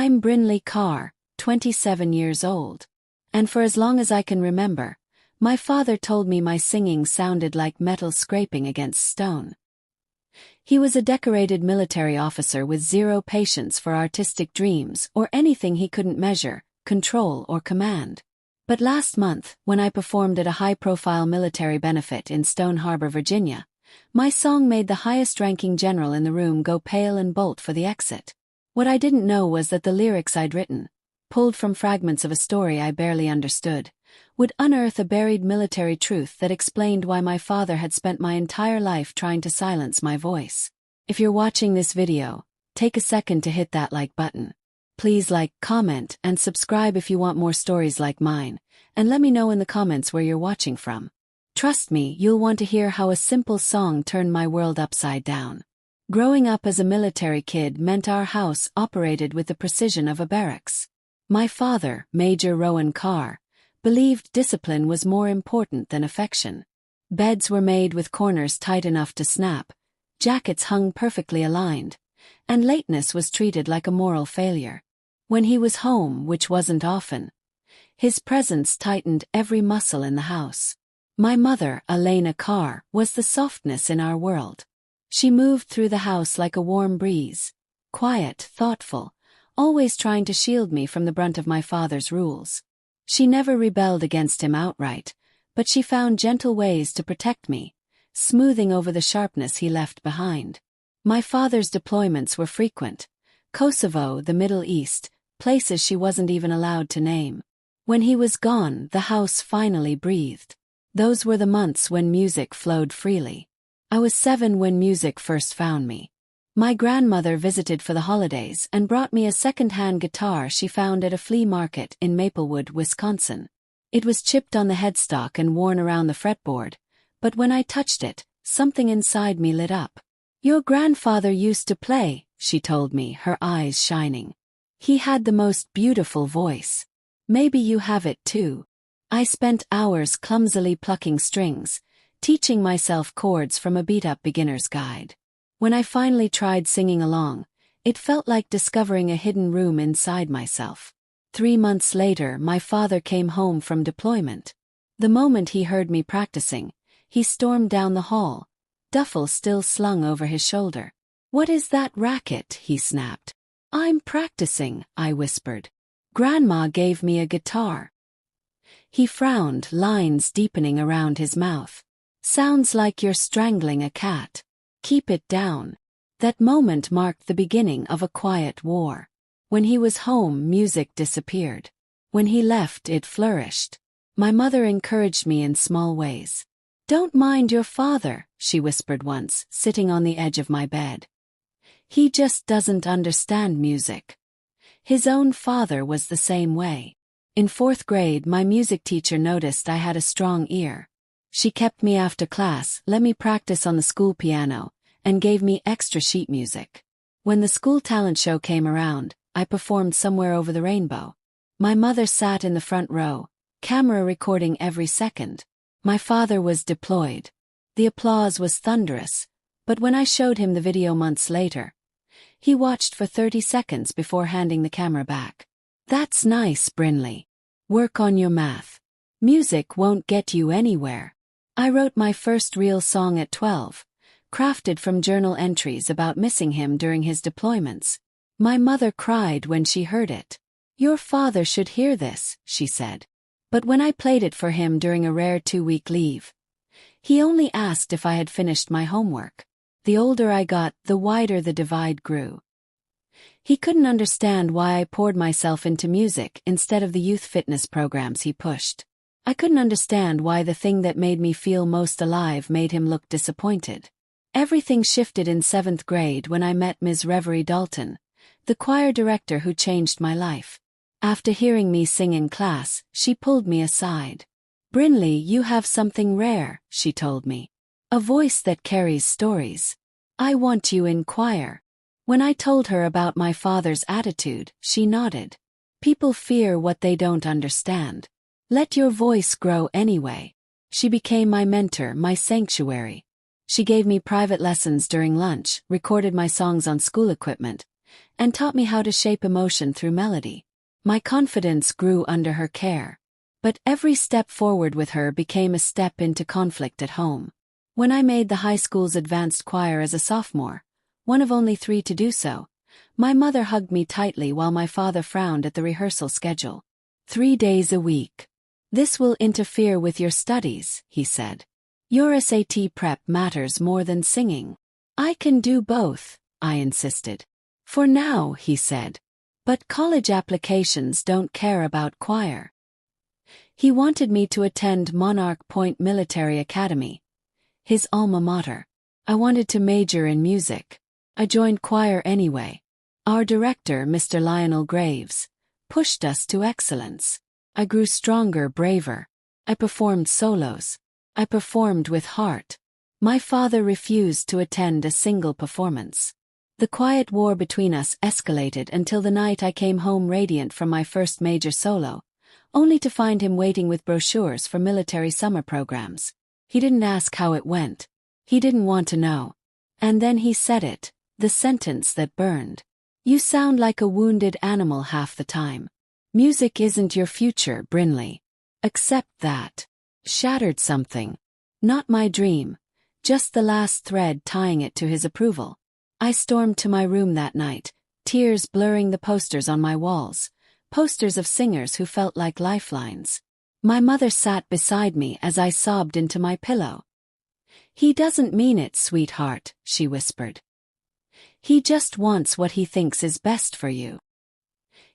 I'm Brinley Carr, 27 years old. And for as long as I can remember, my father told me my singing sounded like metal scraping against stone. He was a decorated military officer with zero patience for artistic dreams or anything he couldn't measure, control, or command. But last month, when I performed at a high-profile military benefit in Stone Harbor, Virginia, my song made the highest-ranking general in the room go pale and bolt for the exit. What I didn't know was that the lyrics I'd written, pulled from fragments of a story I barely understood, would unearth a buried military truth that explained why my father had spent my entire life trying to silence my voice. If you're watching this video, take a second to hit that like button. Please like, comment, and subscribe if you want more stories like mine, and let me know in the comments where you're watching from. Trust me, you'll want to hear how a simple song turned my world upside down. Growing up as a military kid meant our house operated with the precision of a barracks. My father, Major Rowan Carr, believed discipline was more important than affection. Beds were made with corners tight enough to snap, jackets hung perfectly aligned, and lateness was treated like a moral failure. When he was home, which wasn't often, his presence tightened every muscle in the house. My mother, Elena Carr, was the softness in our world. She moved through the house like a warm breeze, quiet, thoughtful, always trying to shield me from the brunt of my father's rules. She never rebelled against him outright, but she found gentle ways to protect me, smoothing over the sharpness he left behind. My father's deployments were frequent. Kosovo, the Middle East, places she wasn't even allowed to name. When he was gone, the house finally breathed. Those were the months when music flowed freely. I was 7 when music first found me. My grandmother visited for the holidays and brought me a second-hand guitar she found at a flea market in Maplewood, Wisconsin. It was chipped on the headstock and worn around the fretboard, but when I touched it, something inside me lit up. "Your grandfather used to play," she told me, her eyes shining. "He had the most beautiful voice. Maybe you have it too." I spent hours clumsily plucking strings, teaching myself chords from a beat-up beginner's guide. When I finally tried singing along, it felt like discovering a hidden room inside myself. 3 months later, my father came home from deployment. The moment he heard me practicing, he stormed down the hall, duffel still slung over his shoulder. "What is that racket?" he snapped. "I'm practicing," I whispered. "Grandma gave me a guitar." He frowned, lines deepening around his mouth. "Sounds like you're strangling a cat. Keep it down." That moment marked the beginning of a quiet war. When he was home, music disappeared. When he left, it flourished. My mother encouraged me in small ways. "Don't mind your father," she whispered once, sitting on the edge of my bed. "He just doesn't understand music." His own father was the same way. In 4th grade, my music teacher noticed I had a strong ear. She kept me after class, let me practice on the school piano, and gave me extra sheet music. When the school talent show came around, I performed Somewhere Over the Rainbow. My mother sat in the front row, camera recording every second. My father was deployed. The applause was thunderous, but when I showed him the video months later, he watched for 30 seconds before handing the camera back. "That's nice, Brinley. Work on your math. Music won't get you anywhere." I wrote my first real song at 12, crafted from journal entries about missing him during his deployments. My mother cried when she heard it. "Your father should hear this," she said. But when I played it for him during a rare 2-week leave, he only asked if I had finished my homework. The older I got, the wider the divide grew. He couldn't understand why I poured myself into music instead of the youth fitness programs he pushed. I couldn't understand why the thing that made me feel most alive made him look disappointed. Everything shifted in 7th grade when I met Ms. Reverie Dalton, the choir director who changed my life. After hearing me sing in class, she pulled me aside. "Brinley, you have something rare," she told me. "A voice that carries stories. I want you in choir." When I told her about my father's attitude, she nodded. "People fear what they don't understand. Let your voice grow anyway." She became my mentor, my sanctuary. She gave me private lessons during lunch, recorded my songs on school equipment, and taught me how to shape emotion through melody. My confidence grew under her care. But every step forward with her became a step into conflict at home. When I made the high school's advanced choir as a sophomore, one of only 3 to do so, my mother hugged me tightly while my father frowned at the rehearsal schedule. 3 days a week. This will interfere with your studies, he said. Your SAT prep matters more than singing. I can do both, I insisted. For now, he said. But college applications don't care about choir. He wanted me to attend Monarch Point Military Academy, his alma mater. I wanted to major in music. I joined choir anyway. Our director, Mr. Lionel Graves, pushed us to excellence. I grew stronger, braver. I performed solos. I performed with heart. My father refused to attend a single performance. The quiet war between us escalated until the night I came home radiant from my first major solo, only to find him waiting with brochures for military summer programs. He didn't ask how it went. He didn't want to know. And then he said it, the sentence that burned. You sound like a wounded animal half the time. Music isn't your future, Brinley. Accept that. Shattered something. Not my dream, just the last thread tying it to his approval. I stormed to my room that night, tears blurring the posters on my walls, posters of singers who felt like lifelines. My mother sat beside me as I sobbed into my pillow. He doesn't mean it, sweetheart, she whispered. He just wants what he thinks is best for you.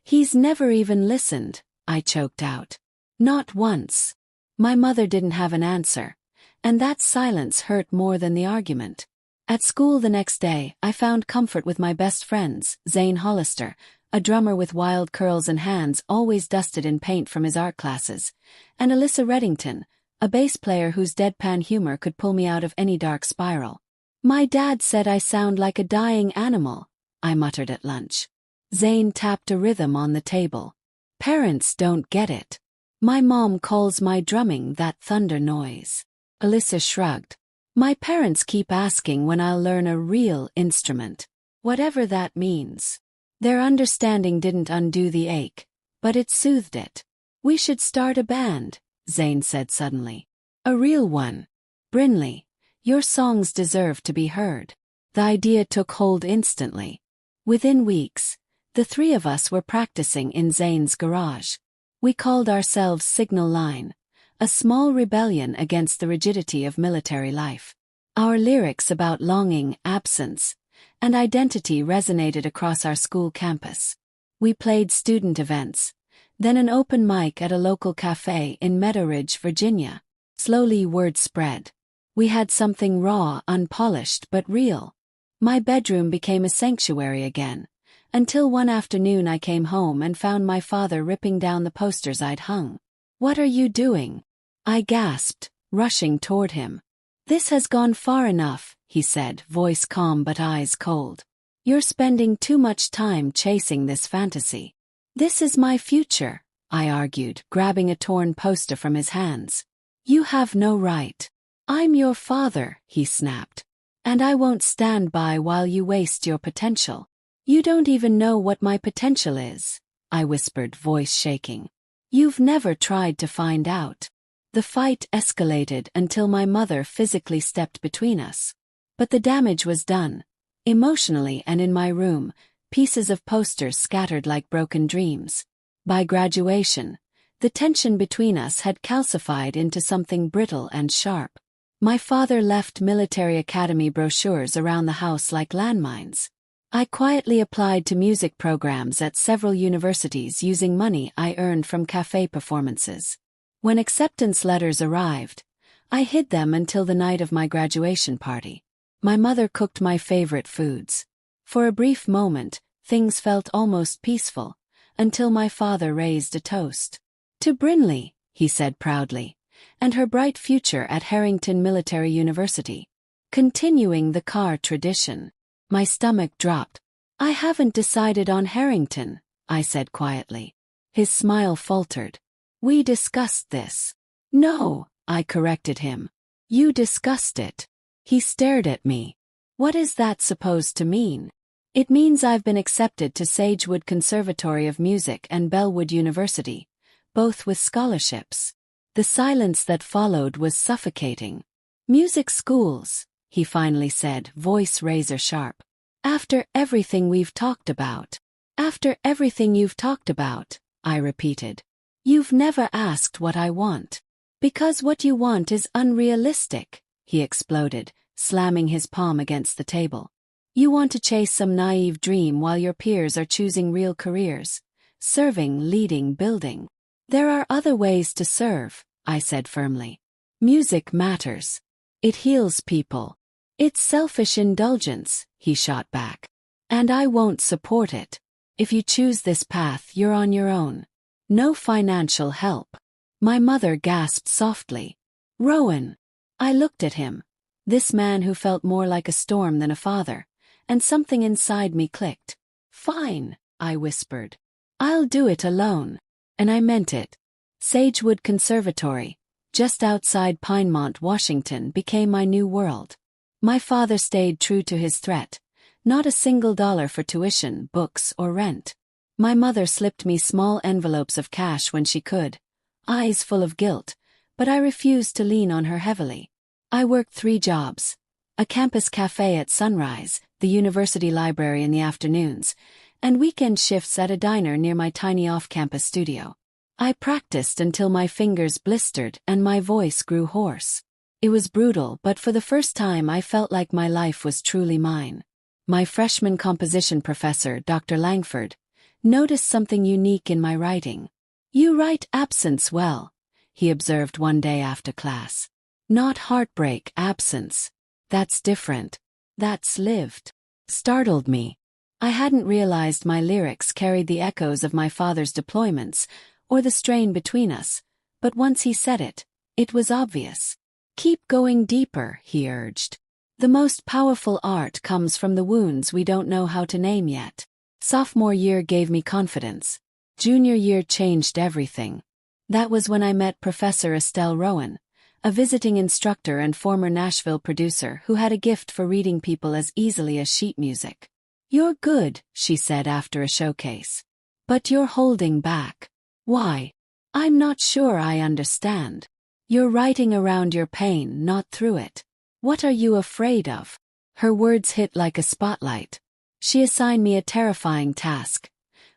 He's never even listened, I choked out. Not once. My mother didn't have an answer, and that silence hurt more than the argument. At school the next day, I found comfort with my best friends, Zane Hollister, a drummer with wild curls and hands always dusted in paint from his art classes, and Alyssa Reddington, a bass player whose deadpan humor could pull me out of any dark spiral. My dad said I sound like a dying animal, I muttered at lunch. Zane tapped a rhythm on the table. Parents don't get it. My mom calls my drumming that thunder noise. Alyssa shrugged. My parents keep asking when I'll learn a real instrument, whatever that means. Their understanding didn't undo the ache, but it soothed it. We should start a band, Zane said suddenly. A real one. Brinley, your songs deserve to be heard. The idea took hold instantly. Within weeks, the 3 of us were practicing in Zane's garage. We called ourselves Signal Line, a small rebellion against the rigidity of military life. Our lyrics about longing, absence, and identity resonated across our school campus. We played student events, then an open mic at a local cafe in Meadow Ridge, Virginia. Slowly word spread. We had something raw, unpolished, but real. My bedroom became a sanctuary again, until one afternoon I came home and found my father ripping down the posters I'd hung. What are you doing? I gasped, rushing toward him. This has gone far enough, he said, voice calm but eyes cold. You're spending too much time chasing this fantasy. This is my future, I argued, grabbing a torn poster from his hands. You have no right. I'm your father, he snapped. And I won't stand by while you waste your potential. You don't even know what my potential is, I whispered, voice shaking. You've never tried to find out. The fight escalated until my mother physically stepped between us. But the damage was done. Emotionally and in my room, pieces of posters scattered like broken dreams. By graduation, the tension between us had calcified into something brittle and sharp. My father left military academy brochures around the house like landmines. I quietly applied to music programs at several universities using money I earned from cafe performances. When acceptance letters arrived, I hid them until the night of my graduation party. My mother cooked my favorite foods. For a brief moment, things felt almost peaceful, until my father raised a toast. To Brinley, he said proudly, and her bright future at Harrington Military University. Continuing the Carr tradition. My stomach dropped. I haven't decided on Harrington, I said quietly. His smile faltered. We discussed this. No, I corrected him. You discussed it. He stared at me. What is that supposed to mean? It means I've been accepted to Sagewood Conservatory of Music and Bellwood University, both with scholarships. The silence that followed was suffocating. Music schools, he finally said, voice razor sharp. After everything we've talked about. After everything you've talked about, I repeated. You've never asked what I want. Because what you want is unrealistic, he exploded, slamming his palm against the table. You want to chase some naive dream while your peers are choosing real careers. Serving, leading, building. There are other ways to serve, I said firmly. Music matters. It heals people. It's selfish indulgence, he shot back. And I won't support it. If you choose this path, you're on your own. No financial help. My mother gasped softly. Rowan. I looked at him. This man who felt more like a storm than a father. And something inside me clicked. Fine, I whispered. I'll do it alone. And I meant it. Sagewood Conservatory, just outside Pinemont, Washington, became my new world. My father stayed true to his threat. Not a single dollar for tuition, books, or rent. My mother slipped me small envelopes of cash when she could, eyes full of guilt, but I refused to lean on her heavily. I worked 3 jobs. A campus cafe at sunrise, the university library in the afternoons, and weekend shifts at a diner near my tiny off-campus studio. I practiced until my fingers blistered and my voice grew hoarse. It was brutal, but for the first time I felt like my life was truly mine. My freshman composition professor, Dr. Langford, noticed something unique in my writing. You write absence well, he observed one day after class. Not heartbreak, absence. That's different. That's lived. Startled me. I hadn't realized my lyrics carried the echoes of my father's deployments, or the strain between us, but once he said it, it was obvious. Keep going deeper, he urged. The most powerful art comes from the wounds we don't know how to name yet. Sophomore year gave me confidence. Junior year changed everything. That was when I met Professor Estelle Rowan, a visiting instructor and former Nashville producer who had a gift for reading people as easily as sheet music. You're good, she said after a showcase. But you're holding back. Why? I'm not sure I understand. You're writing around your pain, not through it. What are you afraid of? Her words hit like a spotlight. She assigned me a terrifying task.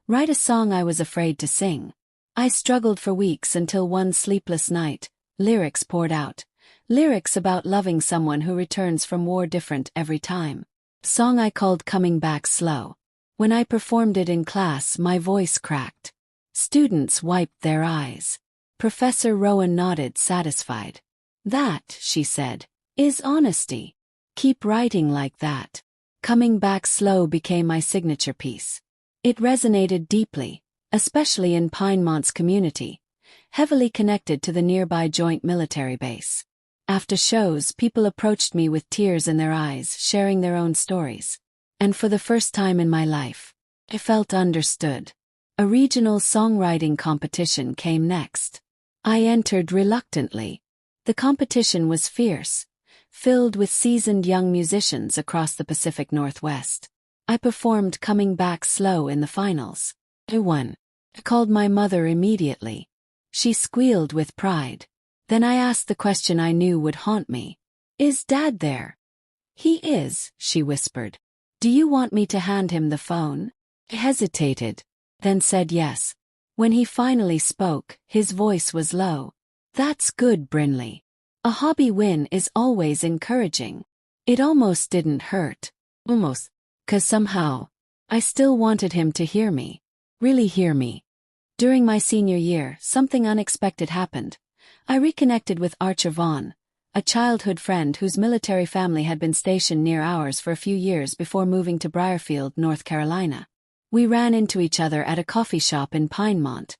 Write a song I was afraid to sing. I struggled for weeks until one sleepless night, lyrics poured out. Lyrics about loving someone who returns from war different every time. Song I called Coming Back Slow. When I performed it in class, my voice cracked. Students wiped their eyes. Professor Rowan nodded, satisfied. That, she said, is honesty. Keep writing like that. Coming Back Slow became my signature piece. It resonated deeply, especially in Pinemont's community, heavily connected to the nearby Joint Military Base. After shows, people approached me with tears in their eyes, sharing their own stories. And for the first time in my life, I felt understood. A regional songwriting competition came next. I entered reluctantly. The competition was fierce, filled with seasoned young musicians across the Pacific Northwest. I performed Coming Back Slow in the finals. I won. I called my mother immediately. She squealed with pride. Then I asked the question I knew would haunt me. Is Dad there? He is, she whispered. Do you want me to hand him the phone? I hesitated, then said yes. When he finally spoke, his voice was low. That's good, Brinley. A hobby win is always encouraging. It almost didn't hurt. Almost. 'Cause somehow, I still wanted him to hear me. Really hear me. During my senior year, something unexpected happened. I reconnected with Archer Vaughn, a childhood friend whose military family had been stationed near ours for a few years before moving to Briarfield, North Carolina. We ran into each other at a coffee shop in Pinemont,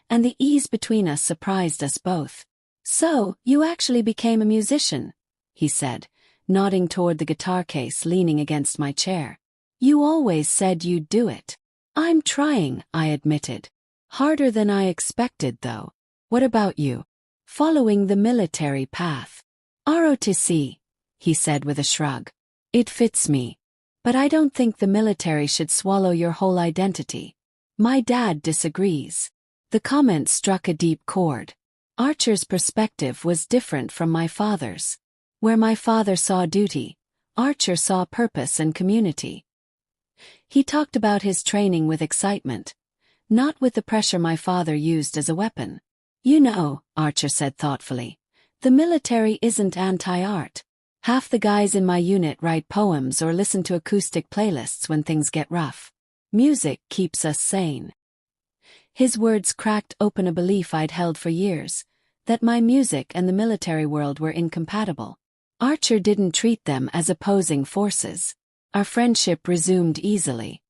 and the ease between us surprised us both. So, you actually became a musician, he said, nodding toward the guitar case leaning against my chair. You always said you'd do it. I'm trying, I admitted. Harder than I expected, though. What about you? Following the military path. ROTC, he said with a shrug. It fits me. But I don't think the military should swallow your whole identity. My dad disagrees. The comment struck a deep chord. Archer's perspective was different from my father's. Where my father saw duty, Archer saw purpose and community. He talked about his training with excitement, not with the pressure my father used as a weapon. You know, Archer said thoughtfully, the military isn't anti-art. Half the guys in my unit write poems or listen to acoustic playlists when things get rough. Music keeps us sane. His words cracked open a belief I'd held for years, that my music and the military world were incompatible. Archer didn't treat them as opposing forces. Our friendship resumed easily.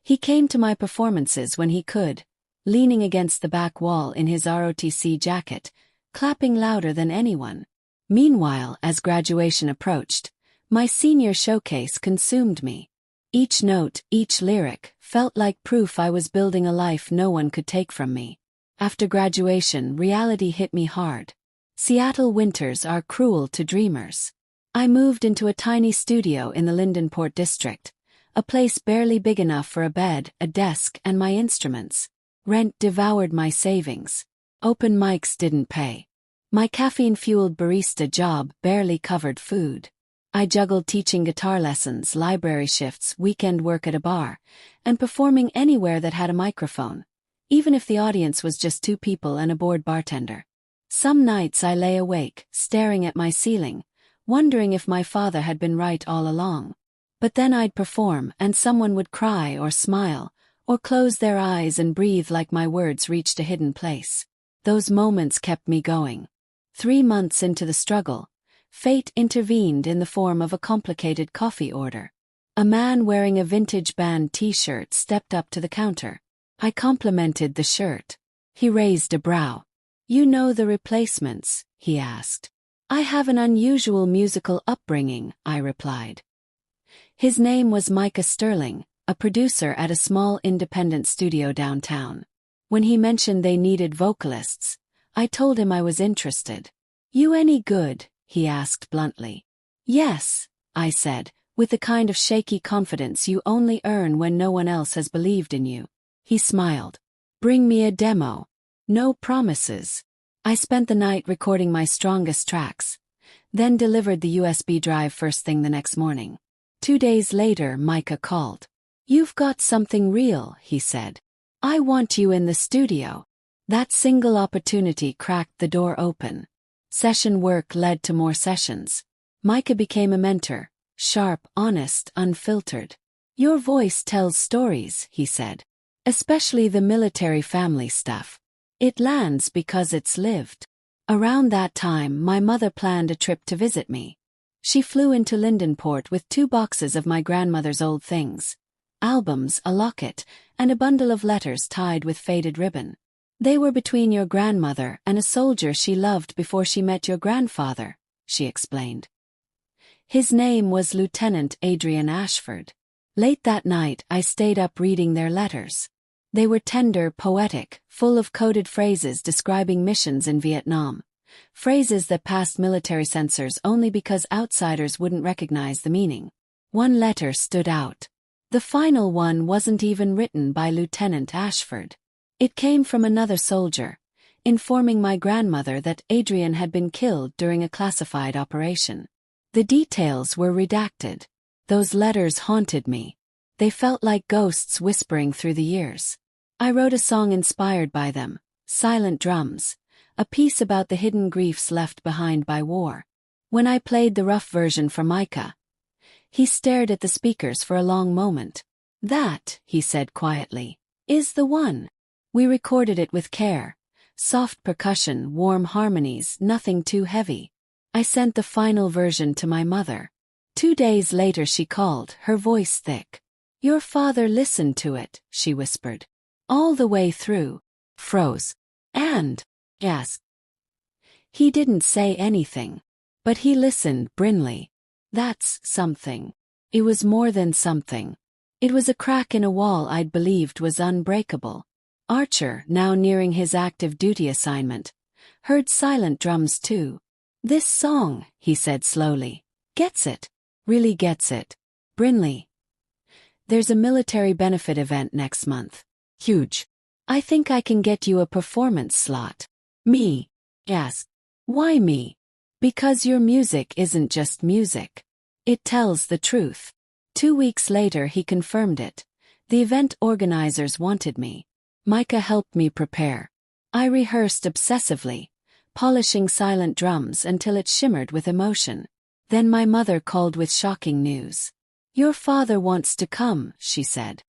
He came to my performances when he could, leaning against the back wall in his ROTC jacket, clapping louder than anyone. Meanwhile, as graduation approached, my senior showcase consumed me. Each note, each lyric, felt like proof I was building a life no one could take from me. After graduation, reality hit me hard. Seattle winters are cruel to dreamers. I moved into a tiny studio in the Lindenport district, a place barely big enough for a bed, a desk, and my instruments. Rent devoured my savings. Open mics didn't pay. My caffeine-fueled barista job barely covered food. I juggled teaching guitar lessons, library shifts, weekend work at a bar, and performing anywhere that had a microphone, even if the audience was just 2 people and a bored bartender. Some nights I lay awake, staring at my ceiling, wondering if my father had been right all along. But then I'd perform and someone would cry or smile, or close their eyes and breathe like my words reached a hidden place. Those moments kept me going. 3 months into the struggle, fate intervened in the form of a complicated coffee order. A man wearing a vintage band t-shirt stepped up to the counter. I complimented the shirt. He raised a brow. You know the replacements? He asked. I have an unusual musical upbringing, I replied. His name was Micah Sterling, a producer at a small independent studio downtown. When he mentioned they needed vocalists, I told him I was interested. You any good? He asked bluntly. Yes, I said, with the kind of shaky confidence you only earn when no one else has believed in you. He smiled. Bring me a demo. No promises. I spent the night recording my strongest tracks, then delivered the USB drive first thing the next morning. 2 days later, Micah called. You've got something real, he said. I want you in the studio. That single opportunity cracked the door open. Session work led to more sessions. Micah became a mentor, sharp, honest, unfiltered. Your voice tells stories, he said. Especially the military family stuff. It lands because it's lived. Around that time, my mother planned a trip to visit me. She flew into Lindenport with 2 boxes of my grandmother's old things. Albums, a locket, and a bundle of letters tied with faded ribbon. They were between your grandmother and a soldier she loved before she met your grandfather, she explained. His name was Lieutenant Adrian Ashford. Late that night, I stayed up reading their letters. They were tender, poetic, full of coded phrases describing missions in Vietnam. Phrases that passed military censors only because outsiders wouldn't recognize the meaning. One letter stood out. The final one wasn't even written by Lieutenant Ashford. It came from another soldier, informing my grandmother that Adrian had been killed during a classified operation. The details were redacted. Those letters haunted me. They felt like ghosts whispering through the years. I wrote a song inspired by them, Silent Drums, a piece about the hidden griefs left behind by war. When I played the rough version for Micah, he stared at the speakers for a long moment. That, he said quietly, is the one. We recorded it with care. Soft percussion, warm harmonies, nothing too heavy. I sent the final version to my mother. 2 days later she called, her voice thick. Your father listened to it, she whispered. All the way through. Froze. And, asked. He didn't say anything. But he listened, Brinley. That's something. It was more than something. It was a crack in a wall I'd believed was unbreakable. Archer, now nearing his active duty assignment, heard Silent Drums too. This song, he said slowly, gets it. Really gets it. Brinley. There's a military benefit event next month. Huge. I think I can get you a performance slot. Me? Yes. Why me? Because your music isn't just music. It tells the truth. 2 weeks later he confirmed it. The event organizers wanted me. Micah helped me prepare. I rehearsed obsessively, polishing silent drums until it shimmered with emotion. Then my mother called with shocking news. Your father wants to come, she said.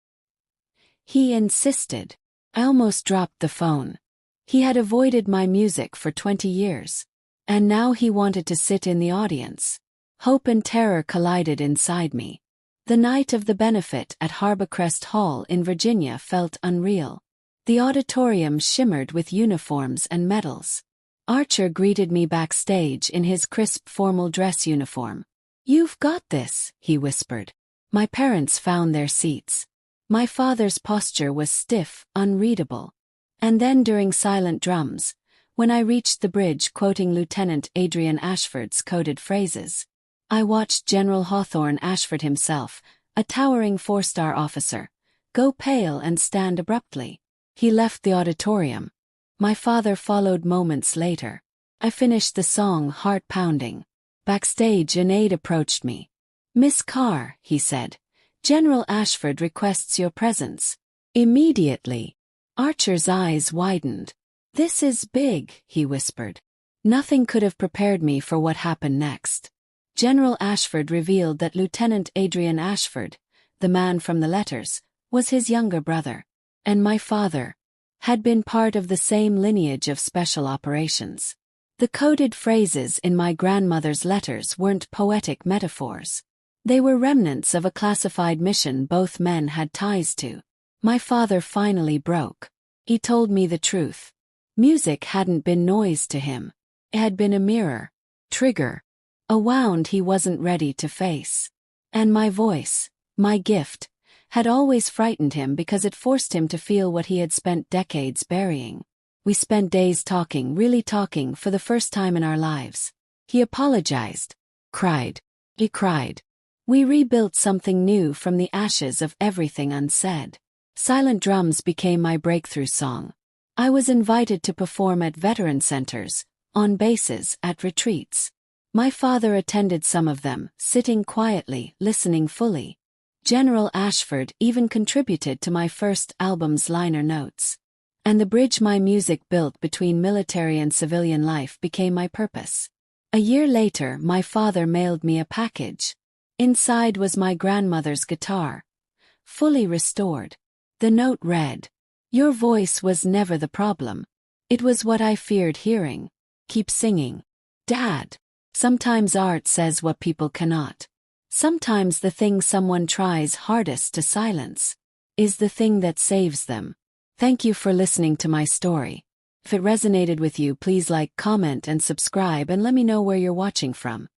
He insisted. I almost dropped the phone. He had avoided my music for 20 years. And now he wanted to sit in the audience. Hope and terror collided inside me. The night of the benefit at Harborcrest Hall in Virginia felt unreal. The auditorium shimmered with uniforms and medals. Archer greeted me backstage in his crisp formal dress uniform. You've got this, he whispered. My parents found their seats. My father's posture was stiff, unreadable. And then during silent drums, when I reached the bridge quoting Lieutenant Adrian Ashford's coded phrases, I watched General Hawthorne Ashford himself, a towering 4-star officer, go pale and stand abruptly. He left the auditorium. My father followed moments later. I finished the song heart-pounding. Backstage an aide approached me. Miss Carr, he said, General Ashford requests your presence. Immediately. Archer's eyes widened. This is big, he whispered. Nothing could have prepared me for what happened next. General Ashford revealed that Lieutenant Adrian Ashford, the man from the letters, was his younger brother. And my father had been part of the same lineage of special operations. The coded phrases in my grandmother's letters weren't poetic metaphors. They were remnants of a classified mission both men had ties to. My father finally broke. He told me the truth. Music hadn't been noise to him. It had been a mirror, trigger, a wound he wasn't ready to face. And my voice, my gift, had always frightened him because it forced him to feel what he had spent decades burying. We spent days talking, really talking, for the first time in our lives. He apologized. Cried. He cried. We rebuilt something new from the ashes of everything unsaid. Silent Drums became my breakthrough song. I was invited to perform at veteran centers, on bases, at retreats. My father attended some of them, sitting quietly, listening fully. General Ashford even contributed to my first album's liner notes. And the bridge my music built between military and civilian life became my purpose. A year later, my father mailed me a package. Inside was my grandmother's guitar, fully restored. The note read, "Your voice was never the problem. It was what I feared hearing. Keep singing. Dad." Sometimes art says what people cannot. Sometimes the thing someone tries hardest to silence is the thing that saves them. Thank you for listening to my story. If it resonated with you, please like, comment, and subscribe, and let me know where you're watching from.